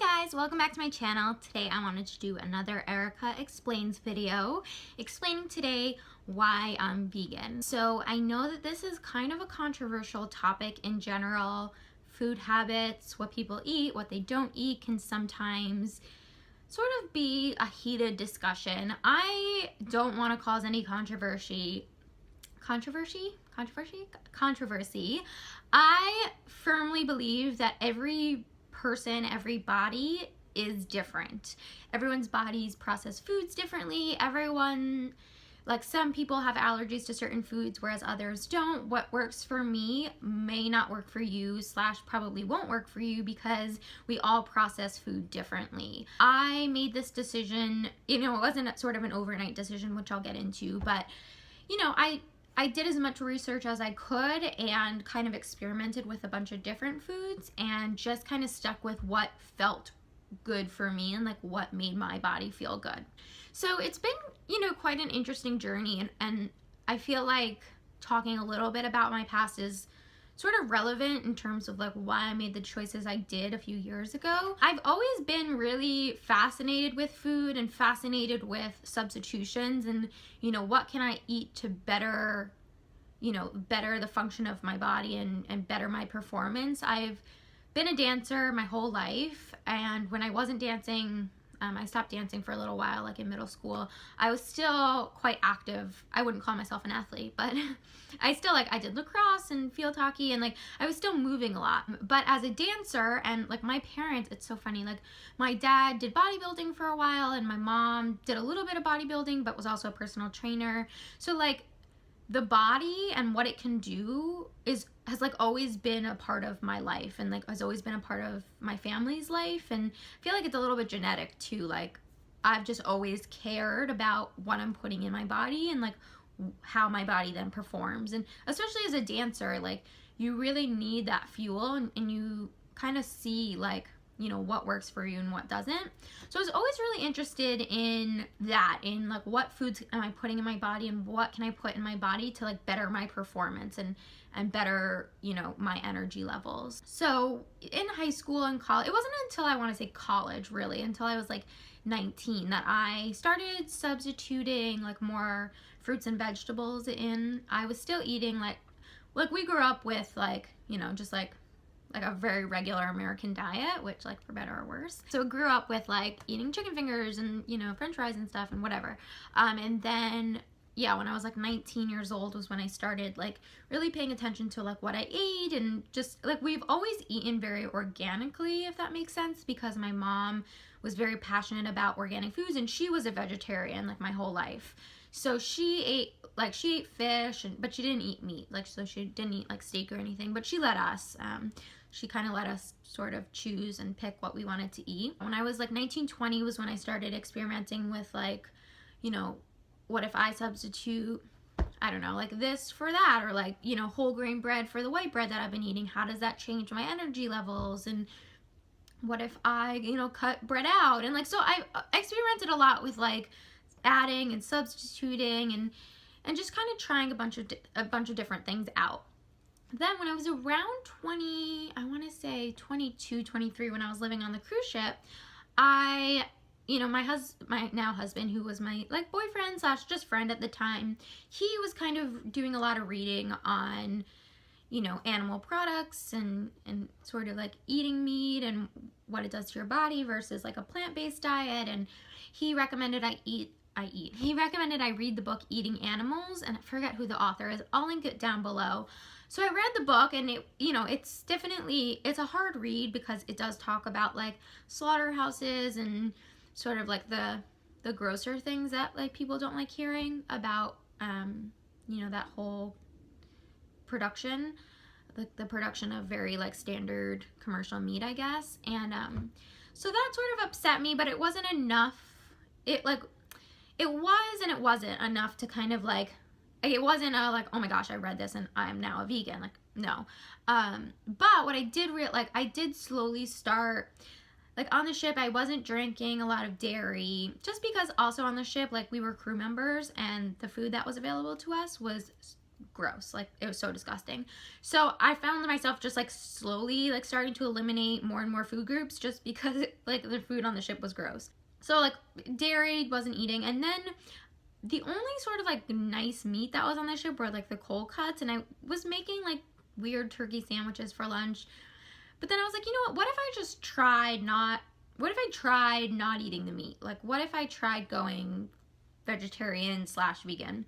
Hey guys, welcome back to my channel. Today I wanted to do another Erika Explains video, explaining today why I'm vegan. So I know that this is kind of a controversial topic in general. Food habits, what people eat, what they don't eat can sometimes sort of be a heated discussion. I don't want to cause any controversy. I firmly believe that every person, every body is different. Everyone's bodies process foods differently. Like some people have allergies to certain foods, whereas others don't. What works for me may not work for you, / probably won't work for you, because we all process food differently. I made this decision, it wasn't sort of an overnight decision, which I'll get into, but I did as much research as I could and kind of experimented with a bunch of different foods and just kind of stuck with what felt good for me and like what made my body feel good. So it's been, quite an interesting journey, and I feel like talking a little bit about my past is sort of relevant in terms of like why I made the choices I did a few years ago. I've always been really fascinated with food and fascinated with substitutions and, what can I eat to better the function of my body and better my performance. I've been a dancer my whole life, and when I wasn't dancing, I stopped dancing for a little while, like in middle school. I was still quite active. I wouldn't call myself an athlete, but I still I did lacrosse and field hockey, and I was still moving a lot. But as a dancer, and my parents, it's so funny, my dad did bodybuilding for a while, and my mom did a little bit of bodybuilding, but was also a personal trainer. So the body and what it can do has always been a part of my life, and has always been a part of my family's life, and I feel like it's a little bit genetic too. I've just always cared about what I'm putting in my body and how my body then performs, and especially as a dancer, you really need that fuel, and you kind of see what works for you and what doesn't. So I was always really interested in that, in what foods am I putting in my body and what can I put in my body to better my performance and better, my energy levels. So in high school and college, it wasn't until I want to say college really, until I was 19, that I started substituting more fruits and vegetables in. I was still eating we grew up with just a very regular American diet, which for better or worse. So I grew up with eating chicken fingers and, french fries and stuff and whatever. And then, yeah, when I was 19 years old was when I started really paying attention to what I ate, and just we've always eaten very organically, if that makes sense, because my mom was very passionate about organic foods, and she was a vegetarian my whole life. So she ate fish, but she didn't eat meat. So she didn't eat steak or anything, but she let us. She kind of let us sort of choose and pick what we wanted to eat. When I was 19, 20 was when I started experimenting with what if I substitute, I don't know, this for that, or whole grain bread for the white bread that I've been eating. How does that change my energy levels? And what if I, cut bread out? And so I experimented a lot with adding and substituting and just kind of trying a bunch of different things out. Then when I was around 20, I want to say 22, 23, when I was living on the cruise ship, my now husband, who was my boyfriend / just friend at the time, he was kind of doing a lot of reading on, animal products and sort of eating meat and what it does to your body versus a plant-based diet. And he recommended he recommended I read the book Eating Animals, and I forget who the author is. I'll link it down below. So I read the book, and it's a hard read because it does talk about slaughterhouses and sort of the grosser things that people don't like hearing about, that whole production, the production of very standard commercial meat, I guess. And so that sort of upset me, but it wasn't enough. It was and it wasn't enough to kind of it wasn't a oh my gosh, I read this and I'm now a vegan. No. But what I did I did slowly start on the ship. I wasn't drinking a lot of dairy, just because also on the ship we were crew members, and the food that was available to us was gross. Like, it was so disgusting. So I found myself just like slowly like starting to eliminate more and more food groups just because like the food on the ship was gross. So like dairy wasn't eating, and then the only sort of like nice meat that was on the ship were like the cold cuts, and I was making like weird turkey sandwiches for lunch. But then I was like, you know what if I just tried not eating the meat? Like, what if I tried going vegetarian / vegan?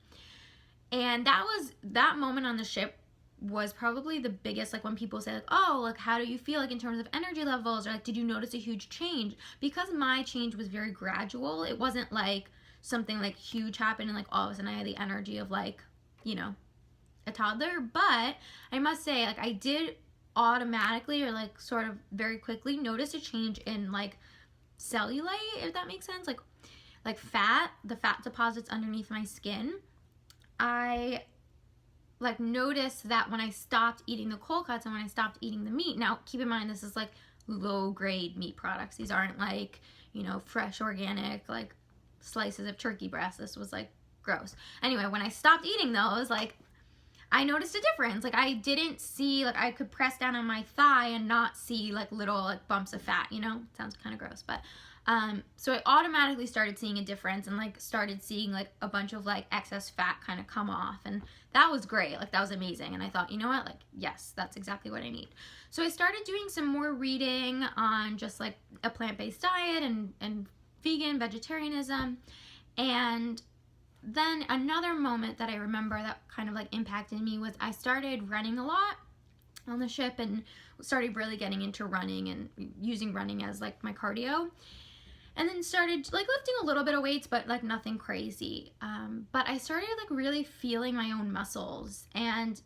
And that moment on the ship was probably the biggest, like when people say like, oh, like how do you feel like in terms of energy levels, or like did you notice a huge change? Because my change was very gradual. It wasn't like something like huge happened and like all of a sudden I had the energy of like, you know, a toddler. But I must say, like, I did automatically or like sort of very quickly notice a change in like cellulite, if that makes sense, like fat, the fat deposits underneath my skin. I like noticed that when I stopped eating the cold cuts and when I stopped eating the meat. Now keep in mind, this is like low grade meat products. These aren't like, you know, fresh organic like slices of turkey breast. This was like gross. Anyway, when I stopped eating those, like I noticed a difference. Like I didn't see, like I could press down on my thigh and not see like little like bumps of fat, you know? Sounds kind of gross, but so I automatically started seeing a difference and like started seeing like a bunch of like excess fat kind of come off, and that was great. Like that was amazing, and I thought, you know what, like yes, that's exactly what I need. So I started doing some more reading on just like a plant-based diet and vegan vegetarianism. And then another moment that I remember that kind of like impacted me was I started running a lot on the ship and started really getting into running and using running as like my cardio. And then started like lifting a little bit of weights, but like nothing crazy. But I started like really feeling my own muscles. And,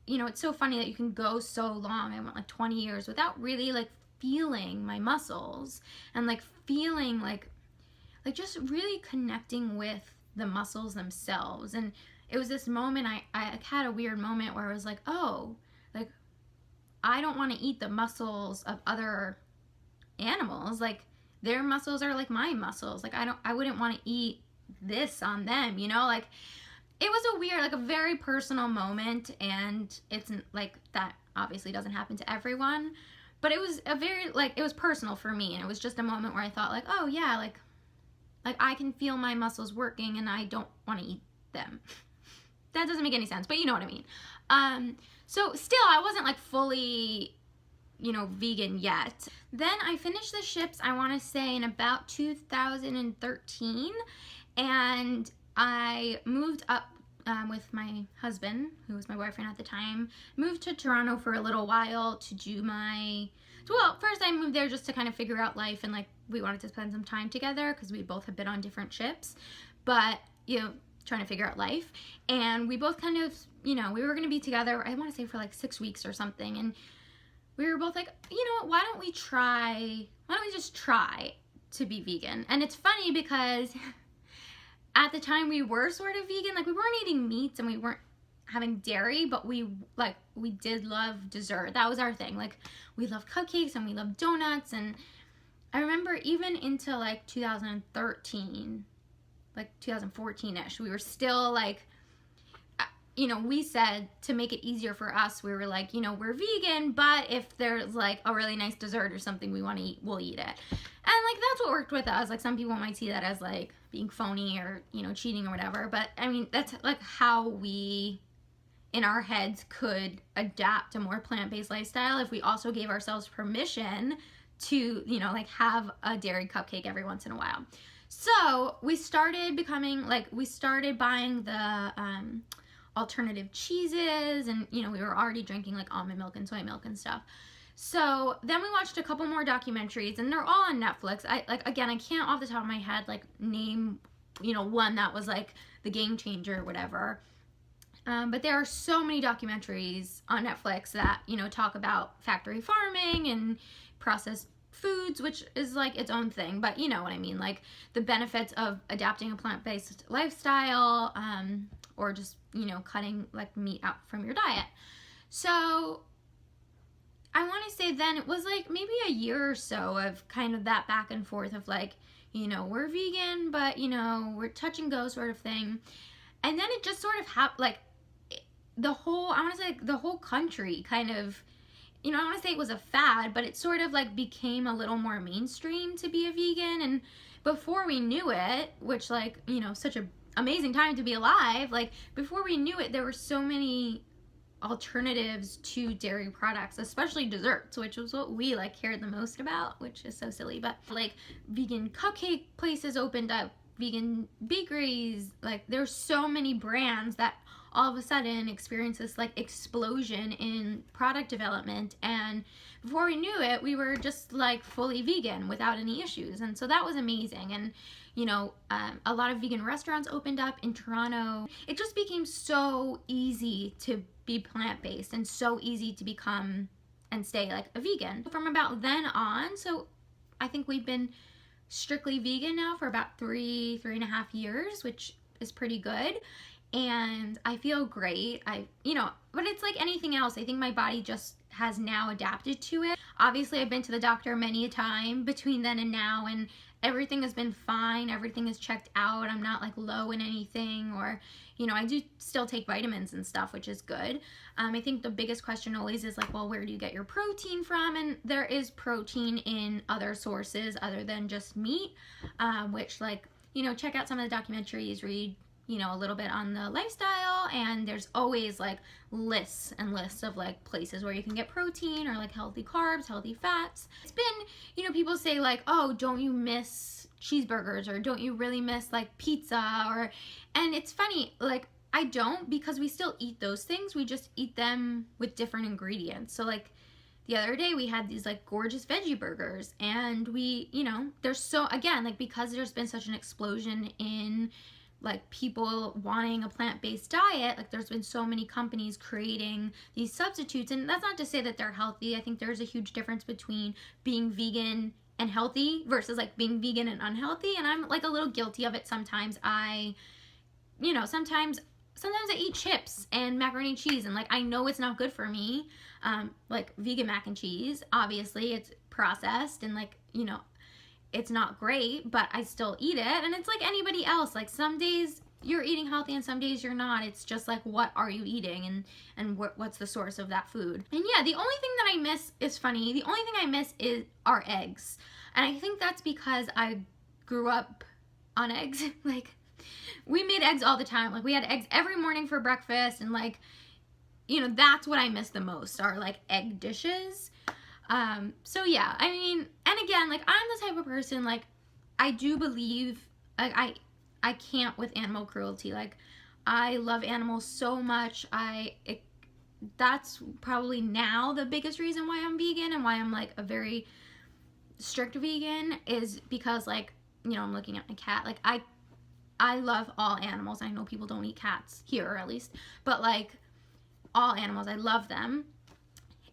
you know, it's so funny that you can go so long. I went like 20 years without really like feeling my muscles and like feeling like just really connecting with the muscles themselves. And it was this moment, I had a weird moment where I was like, oh, like I don't want to eat the muscles of other animals. Like their muscles are like my muscles. Like I wouldn't want to eat this on them, you know? Like it was a weird, like a very personal moment, and it's like that obviously doesn't happen to everyone, but it was a very, like, it was personal for me, and it was just a moment where I thought like, oh yeah, like I can feel my muscles working and I don't want to eat them. That doesn't make any sense, but you know what I mean. So still I wasn't like fully, you know, vegan yet. Then I finished the ships, I want to say in about 2013, and I moved up with my husband, who was my boyfriend at the time, moved to Toronto for a little while to do my, well, first I moved there just to kind of figure out life, and like we wanted to spend some time together because we both had been on different ships, but you know, trying to figure out life. And we both kind of, you know, we were going to be together, I want to say for like 6 weeks or something, and we were both like, you know what, why don't we just try to be vegan? And it's funny because at the time we were sort of vegan, like we weren't eating meats and we weren't having dairy, but we did love dessert. That was our thing. Like we loved cupcakes and we loved donuts. And I remember even into like 2013, like 2014-ish, we were still like, you know, we said to make it easier for us, we were like, you know, we're vegan, but if there's like a really nice dessert or something we want to eat, we'll eat it. And like that's what worked with us. Like some people might see that as like being phony or, you know, cheating or whatever, but I mean that's like how we in our heads could adapt a more plant-based lifestyle if we also gave ourselves permission to, you know, like have a dairy cupcake every once in a while. So we started buying the alternative cheeses, and you know, we were already drinking like almond milk and soy milk and stuff. So then we watched a couple more documentaries, and they're all on Netflix. I can't off the top of my head like name, you know, one that was like the game changer or whatever. But there are so many documentaries on Netflix that, you know, talk about factory farming and processed foods, which is like its own thing, but you know what I mean, like the benefits of adapting a plant-based lifestyle, or just, you know, cutting like meat out from your diet. So I want to say then it was like maybe a year or so of kind of that back and forth of like, you know, we're vegan, but you know, we're touch and go sort of thing. And then it just sort of happened, like I want to say the whole country kind of, I don't want to say it was a fad, but it sort of like became a little more mainstream to be a vegan. And before we knew it, which like, such a amazing time to be alive, like before we knew it, there were so many alternatives to dairy products, especially desserts, which was what we like cared the most about, which is so silly. But like vegan cupcake places opened up, vegan bakeries, like there's so many brands that all of a sudden experience this like explosion in product development, and before we knew it, we were just like fully vegan without any issues. And so that was amazing. And a lot of vegan restaurants opened up in Toronto. It just became so easy to be plant-based and so easy to become and stay like a vegan from about then on. So I think we've been strictly vegan now for about 3.5 years, which is pretty good. And I feel great. But it's like anything else. I think my body just has now adapted to it. Obviously, I've been to the doctor many a time between then and now, and everything has been fine. Everything is checked out. I'm not like low in anything, or, I do still take vitamins and stuff, which is good. I think the biggest question always is like, well, where do you get your protein from? And there is protein in other sources other than just meat, which like, check out some of the documentaries, read a little bit on the lifestyle, and there's always like lists and lists of like places where you can get protein or like healthy carbs, healthy fats. It's been, people say like, oh, don't you miss cheeseburgers, or don't you really miss like pizza, and it's funny, like I don't, because we still eat those things, we just eat them with different ingredients. So like the other day we had these like gorgeous veggie burgers, and we, there's so, again, like because there's been such an explosion in like people wanting a plant-based diet, like there's been so many companies creating these substitutes. And that's not to say that they're healthy. I think there's a huge difference between being vegan and healthy versus like being vegan and unhealthy. And I'm like a little guilty of it sometimes. Sometimes I eat chips and macaroni and cheese, and like I know it's not good for me. Like vegan mac and cheese, obviously it's processed and like, it's not great, but I still eat it. And it's like anybody else. Like some days you're eating healthy and some days you're not. It's just like, what are you eating, and what's the source of that food? And yeah, the only thing that I miss is funny. The only thing I miss are eggs. And I think that's because I grew up on eggs. Like we made eggs all the time. Like we had eggs every morning for breakfast, and like, that's what I miss the most, are like egg dishes. So yeah, I mean, and again, like I'm the type of person, like I do believe, like I can't with animal cruelty. Like I love animals so much. That's probably now the biggest reason why I'm vegan and why I'm like a very strict vegan, is because like, I'm looking at my cat. Like I love all animals. I know people don't eat cats here, at least, but like all animals, I love them.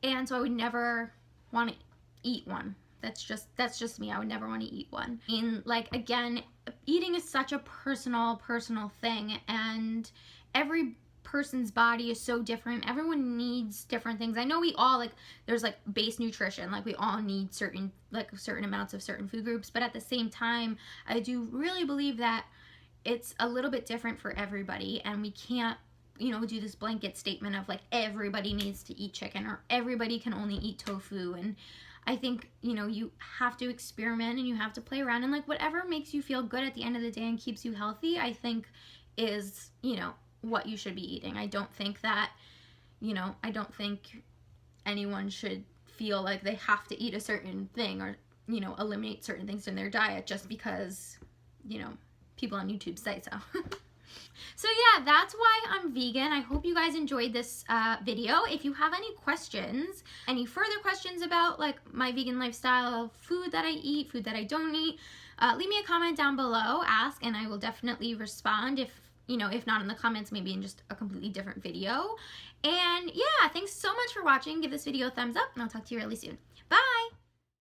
And so I would never want to eat one. That's just me. I would never want to eat one. And like, again, eating is such a personal thing, and every person's body is so different. Everyone needs different things. I know we all, like, there's like base nutrition, like we all need certain amounts of certain food groups, but at the same time, I do really believe that it's a little bit different for everybody, and we can't do this blanket statement of like everybody needs to eat chicken or everybody can only eat tofu. And I think, you have to experiment and you have to play around, and like whatever makes you feel good at the end of the day and keeps you healthy, I think is, what you should be eating. I don't think that, anyone should feel like they have to eat a certain thing or, eliminate certain things in their diet just because, people on YouTube say so. So yeah, that's why I'm vegan. I hope you guys enjoyed this video. If you have any questions, any further questions about like my vegan lifestyle, food that I eat, food that I don't eat, leave me a comment down below, ask, and I will definitely respond. If not in the comments, maybe in just a completely different video. And yeah, thanks so much for watching. Give this video a thumbs up, and I'll talk to you really soon. Bye!